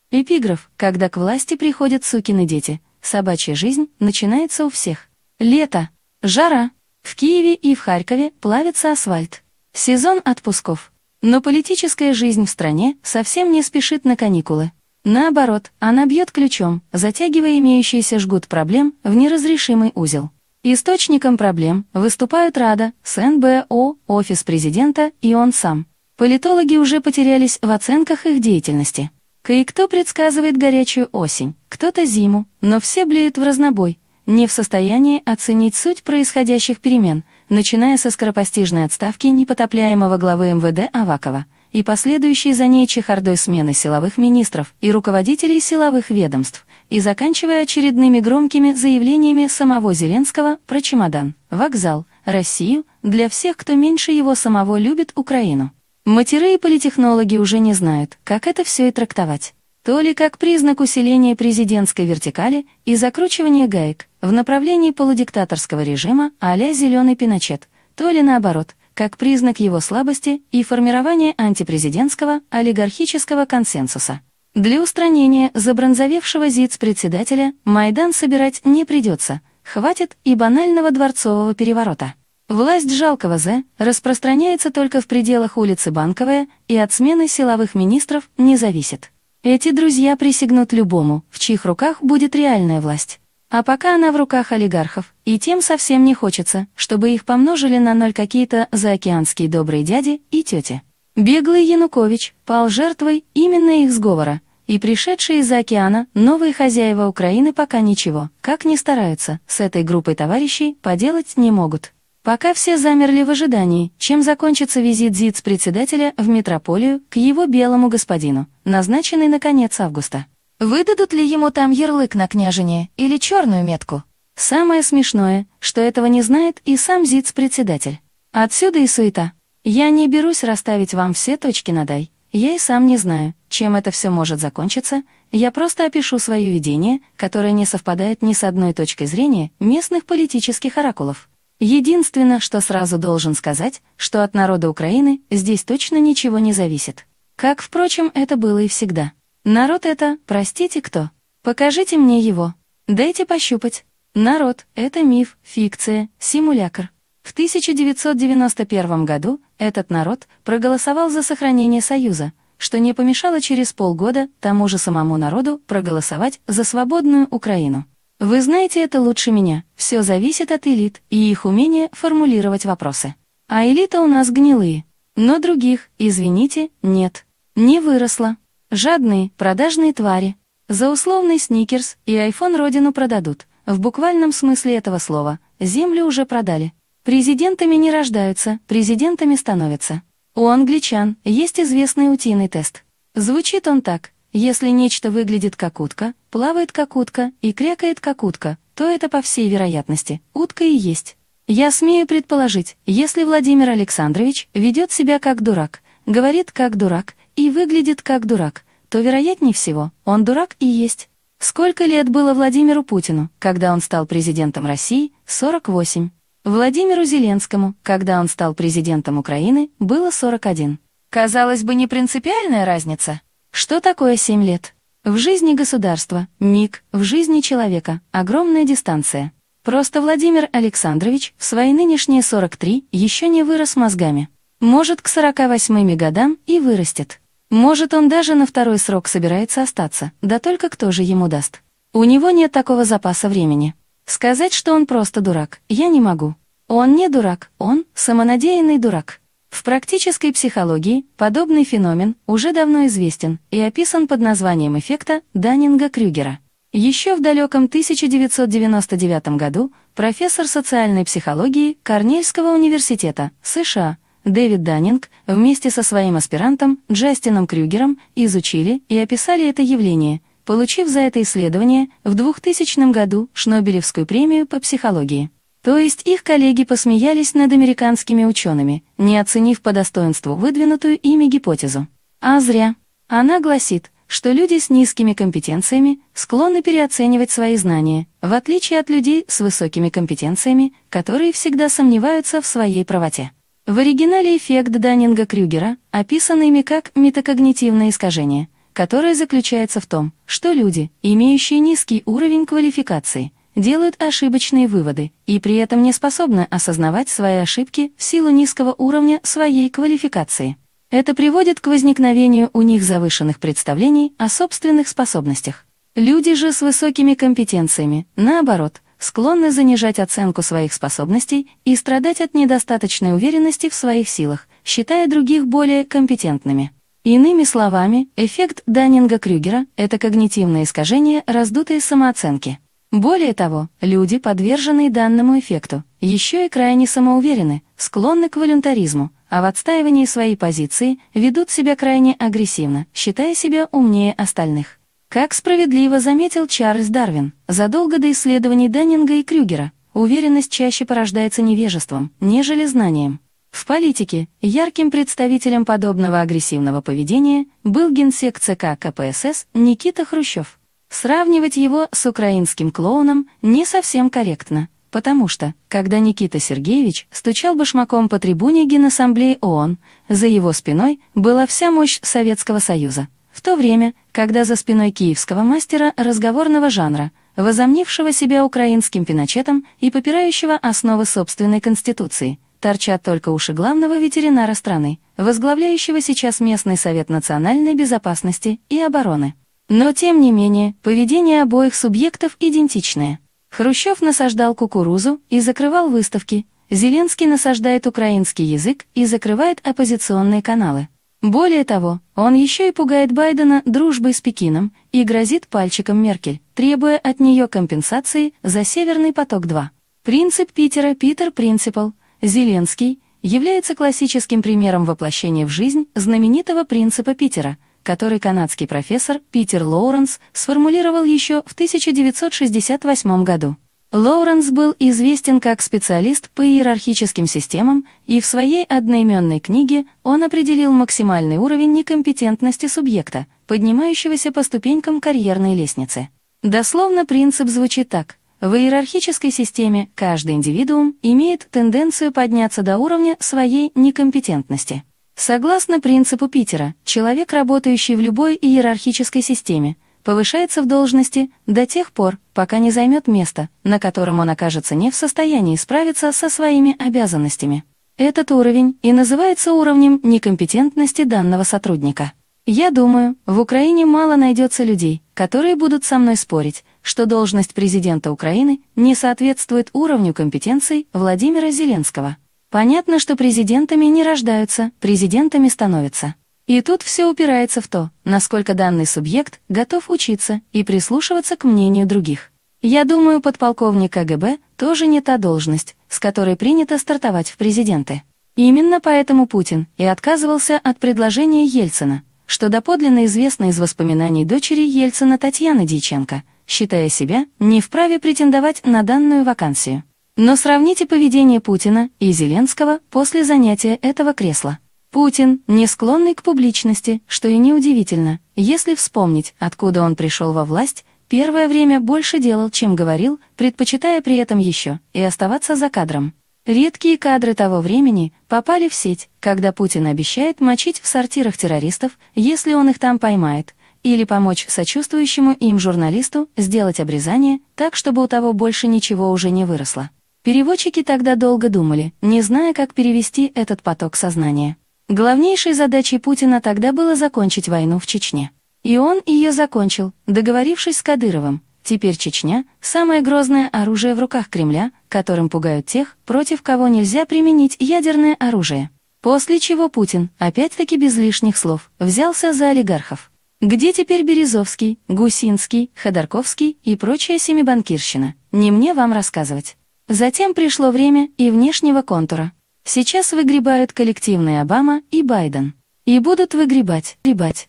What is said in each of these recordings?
Эпиграф: когда к власти приходят сукины дети, собачья жизнь начинается у всех. Лето. Жара. В Киеве и в Харькове плавится асфальт. Сезон отпусков. Но политическая жизнь в стране совсем не спешит на каникулы. Наоборот, она бьет ключом, затягивая имеющийся жгут проблем в неразрешимый узел. Источником проблем выступают Рада, СНБО, Офис президента и он сам. Политологи уже потерялись в оценках их деятельности. Кое-кто предсказывает горячую осень, кто-то зиму, но все блеют в разнобой, не в состоянии оценить суть происходящих перемен, начиная со скоропостижной отставки непотопляемого главы МВД Авакова и последующей за ней чехардой смены силовых министров и руководителей силовых ведомств, и заканчивая очередными громкими заявлениями самого Зеленского про чемодан, вокзал, Россию, для всех, кто меньше его самого любит Украину. Матеры и политтехнологи уже не знают, как это все и трактовать. То ли как признак усиления президентской вертикали и закручивания гаек в направлении полудиктаторского режима а-ля «Зеленый Пиночет», то ли наоборот, как признак его слабости и формирования антипрезидентского олигархического консенсуса. Для устранения забронзовевшего ЗИЦ-председателя Майдан собирать не придется, хватит и банального дворцового переворота. Власть жалкого З распространяется только в пределах улицы Банковая и от смены силовых министров не зависит. Эти друзья присягнут любому, в чьих руках будет реальная власть. А пока она в руках олигархов, и тем совсем не хочется, чтобы их помножили на ноль какие-то заокеанские добрые дяди и тети. Беглый Янукович пал жертвой именно их сговора, и пришедшие из-за океана новые хозяева Украины пока ничего, как ни стараются, с этой группой товарищей поделать не могут. Пока все замерли в ожидании, чем закончится визит ЗИЦ-председателя в метрополию к его белому господину, назначенный на конец августа. Выдадут ли ему там ярлык на княжение или черную метку? Самое смешное, что этого не знает и сам ЗИЦ-председатель. Отсюда и суета. Я не берусь расставить вам все точки над «и». Я и сам не знаю, чем это все может закончиться, я просто опишу свое видение, которое не совпадает ни с одной точкой зрения местных политических оракулов. Единственное, что сразу должен сказать, что от народа Украины здесь точно ничего не зависит. Как, впрочем, это было и всегда. Народ — это, простите, кто? Покажите мне его. Дайте пощупать. Народ — это миф, фикция, симулякр. В 1991 году этот народ проголосовал за сохранение Союза, что не помешало через полгода тому же самому народу проголосовать за свободную Украину. Вы знаете это лучше меня, все зависит от элит и их умения формулировать вопросы. А элита у нас гнилые. Но других, извините, нет. Не выросла. Жадные, продажные твари. За условный сникерс и айфон родину продадут. В буквальном смысле этого слова. Землю уже продали. Президентами не рождаются, президентами становятся. У англичан есть известный утиный тест. Звучит он так. Если нечто выглядит как утка, плавает как утка и крякает как утка, то это, по всей вероятности, утка и есть. Я смею предположить, если Владимир Александрович ведет себя как дурак, говорит как дурак и выглядит как дурак, то, вероятнее всего, он дурак и есть. Сколько лет было Владимиру Путину, когда он стал президентом России? 48. Владимиру Зеленскому, когда он стал президентом Украины, было 41. Казалось бы, не принципиальная разница. Что такое 7 лет? В жизни государства – миг, в жизни человека – огромная дистанция. Просто Владимир Александрович в свои нынешние 43 еще не вырос мозгами. Может, к 48 годам и вырастет. Может, он даже на второй срок собирается остаться, да только кто же ему даст? У него нет такого запаса времени. Сказать, что он просто дурак, я не могу. Он не дурак, он самонадеянный дурак. В практической психологии подобный феномен уже давно известен и описан под названием эффекта Даннинга-Крюгера. Еще в далеком 1999 году профессор социальной психологии Корнельского университета, США, Дэвид Даннинг вместе со своим аспирантом Джастином Крюгером изучили и описали это явление, получив за это исследование в 2000 году Шнобелевскую премию по психологии. То есть их коллеги посмеялись над американскими учеными, не оценив по достоинству выдвинутую ими гипотезу. А зря. Она гласит, что люди с низкими компетенциями склонны переоценивать свои знания, в отличие от людей с высокими компетенциями, которые всегда сомневаются в своей правоте. В оригинале эффект Даннинга-Крюгера описан ими как метакогнитивное искажение, которая заключается в том, что люди, имеющие низкий уровень квалификации, делают ошибочные выводы и при этом не способны осознавать свои ошибки в силу низкого уровня своей квалификации. Это приводит к возникновению у них завышенных представлений о собственных способностях. Люди же с высокими компетенциями, наоборот, склонны занижать оценку своих способностей и страдать от недостаточной уверенности в своих силах, считая других более компетентными. Иными словами, эффект Даннинга-Крюгера – это когнитивное искажение раздутой самооценки. Более того, люди, подверженные данному эффекту, еще и крайне самоуверены, склонны к волюнтаризму, а в отстаивании своей позиции ведут себя крайне агрессивно, считая себя умнее остальных. Как справедливо заметил Чарльз Дарвин, задолго до исследований Даннинга и Крюгера, уверенность чаще порождается невежеством, нежели знанием. В политике ярким представителем подобного агрессивного поведения был генсек ЦК КПСС Никита Хрущев. Сравнивать его с украинским клоуном не совсем корректно, потому что, когда Никита Сергеевич стучал башмаком по трибуне Генассамблеи ООН, за его спиной была вся мощь Советского Союза, в то время, когда за спиной киевского мастера разговорного жанра, возомнившего себя украинским Пиночетом и попирающего основы собственной конституции, торчат только уши главного ветеринара страны, возглавляющего сейчас местный Совет национальной безопасности и обороны. Но тем не менее, поведение обоих субъектов идентичное. Хрущев насаждал кукурузу и закрывал выставки, Зеленский насаждает украинский язык и закрывает оппозиционные каналы. Более того, он еще и пугает Байдена дружбой с Пекином и грозит пальчиком Меркель, требуя от нее компенсации за «Северный поток-2». Принцип Питера «Питер Принципал» Зеленский является классическим примером воплощения в жизнь знаменитого принципа Питера, который канадский профессор Питер Лоуренс сформулировал еще в 1968 году. Лоуренс был известен как специалист по иерархическим системам, и в своей одноименной книге он определил максимальный уровень некомпетентности субъекта, поднимающегося по ступенькам карьерной лестницы. Дословно принцип звучит так: в иерархической системе каждый индивидуум имеет тенденцию подняться до уровня своей некомпетентности. Согласно принципу Питера, человек, работающий в любой иерархической системе, повышается в должности до тех пор, пока не займет место, на котором он окажется не в состоянии справиться со своими обязанностями. Этот уровень и называется уровнем некомпетентности данного сотрудника. Я думаю, в Украине мало найдется людей, которые будут со мной спорить, что должность президента Украины не соответствует уровню компетенций Владимира Зеленского. Понятно, что президентами не рождаются, президентами становятся. И тут все упирается в то, насколько данный субъект готов учиться и прислушиваться к мнению других. Я думаю, подполковник КГБ тоже не та должность, с которой принято стартовать в президенты. Именно поэтому Путин и отказывался от предложения Ельцина, что доподлинно известно из воспоминаний дочери Ельцина Татьяны Дьяченко, считая себя не вправе претендовать на данную вакансию. Но сравните поведение Путина и Зеленского после занятия этого кресла. Путин, не склонный к публичности, что и неудивительно, если вспомнить, откуда он пришел во власть, первое время больше делал, чем говорил, предпочитая при этом еще и оставаться за кадром. Редкие кадры того времени попали в сеть, когда Путин обещает мочить в сортирах террористов, если он их там поймает, или помочь сочувствующему им журналисту сделать обрезание так, чтобы у того больше ничего уже не выросло. Переводчики тогда долго думали, не зная, как перевести этот поток сознания. Главнейшей задачей Путина тогда было закончить войну в Чечне. И он ее закончил, договорившись с Кадыровым. Теперь Чечня – самое грозное оружие в руках Кремля, которым пугают тех, против кого нельзя применить ядерное оружие. После чего Путин, опять-таки без лишних слов, взялся за олигархов. Где теперь Березовский, Гусинский, Ходорковский и прочая семибанкирщина? Не мне вам рассказывать. Затем пришло время и внешнего контура. Сейчас выгребают коллективные Обама и Байден. И будут выгребать.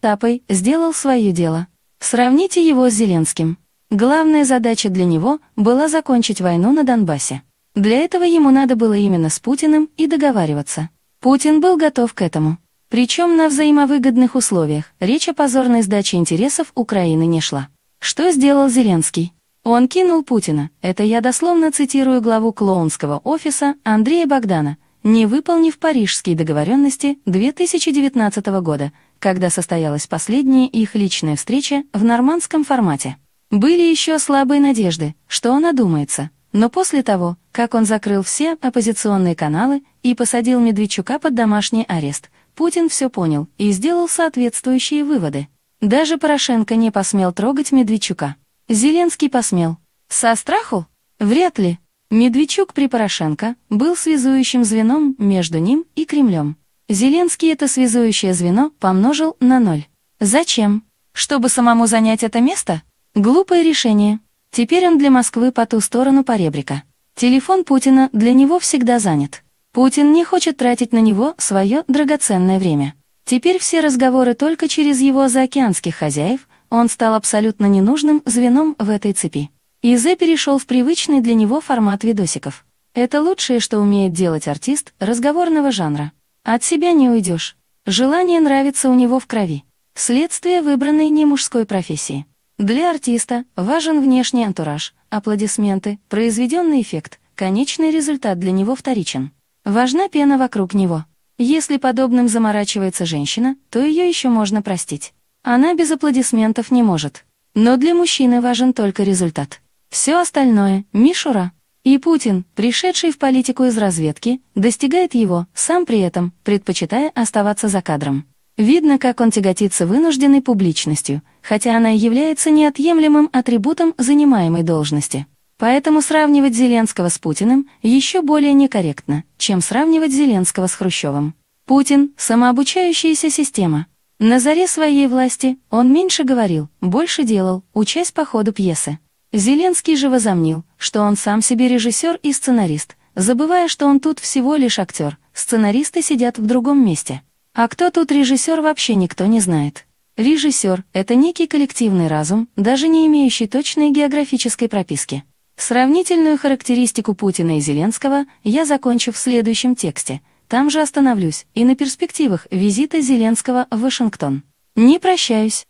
Тапой сделал свое дело. Сравните его с Зеленским. Главная задача для него была закончить войну на Донбассе. Для этого ему надо было именно с Путиным и договариваться. Путин был готов к этому. Причем на взаимовыгодных условиях, речь о позорной сдаче интересов Украины не шла. Что сделал Зеленский? Он кинул Путина, это я дословно цитирую главу клоунского офиса Андрея Богдана, не выполнив парижские договоренности 2019 года, когда состоялась последняя их личная встреча в нормандском формате. Были еще слабые надежды, что он одумается, но после того, как он закрыл все оппозиционные каналы и посадил Медведчука под домашний арест, Путин все понял и сделал соответствующие выводы. Даже Порошенко не посмел трогать Медведчука. Зеленский посмел. Со страху? Вряд ли. Медведчук при Порошенко был связующим звеном между ним и Кремлем. Зеленский это связующее звено помножил на 0. Зачем? Чтобы самому занять это место? Глупое решение. Теперь он для Москвы по ту сторону поребрика. Телефон Путина для него всегда занят. Путин не хочет тратить на него свое драгоценное время. Теперь все разговоры только через его заокеанских хозяев, он стал абсолютно ненужным звеном в этой цепи. Изе перешел в привычный для него формат видосиков. Это лучшее, что умеет делать артист разговорного жанра. От себя не уйдешь. Желание нравится у него в крови. Следствие выбранной не мужской профессии. Для артиста важен внешний антураж, аплодисменты, произведенный эффект, конечный результат для него вторичен. Важна пена вокруг него. Если подобным заморачивается женщина, то ее еще можно простить. Она без аплодисментов не может. Но для мужчины важен только результат. Все остальное — мишура. И Путин, пришедший в политику из разведки, достигает его, сам при этом, предпочитая оставаться за кадром. Видно, как он тяготится вынужденной публичностью, хотя она и является неотъемлемым атрибутом занимаемой должности. Поэтому сравнивать Зеленского с Путиным еще более некорректно, чем сравнивать Зеленского с Хрущевым. Путин — самообучающаяся система. На заре своей власти он меньше говорил, больше делал, учась по ходу пьесы. Зеленский же возомнил, что он сам себе режиссер и сценарист, забывая, что он тут всего лишь актер, сценаристы сидят в другом месте. А кто тут режиссер, вообще никто не знает. Режиссер — это некий коллективный разум, даже не имеющий точной географической прописки. Сравнительную характеристику Путина и Зеленского я закончу в следующем тексте, там же остановлюсь и на перспективах визита Зеленского в Вашингтон. Не прощаюсь.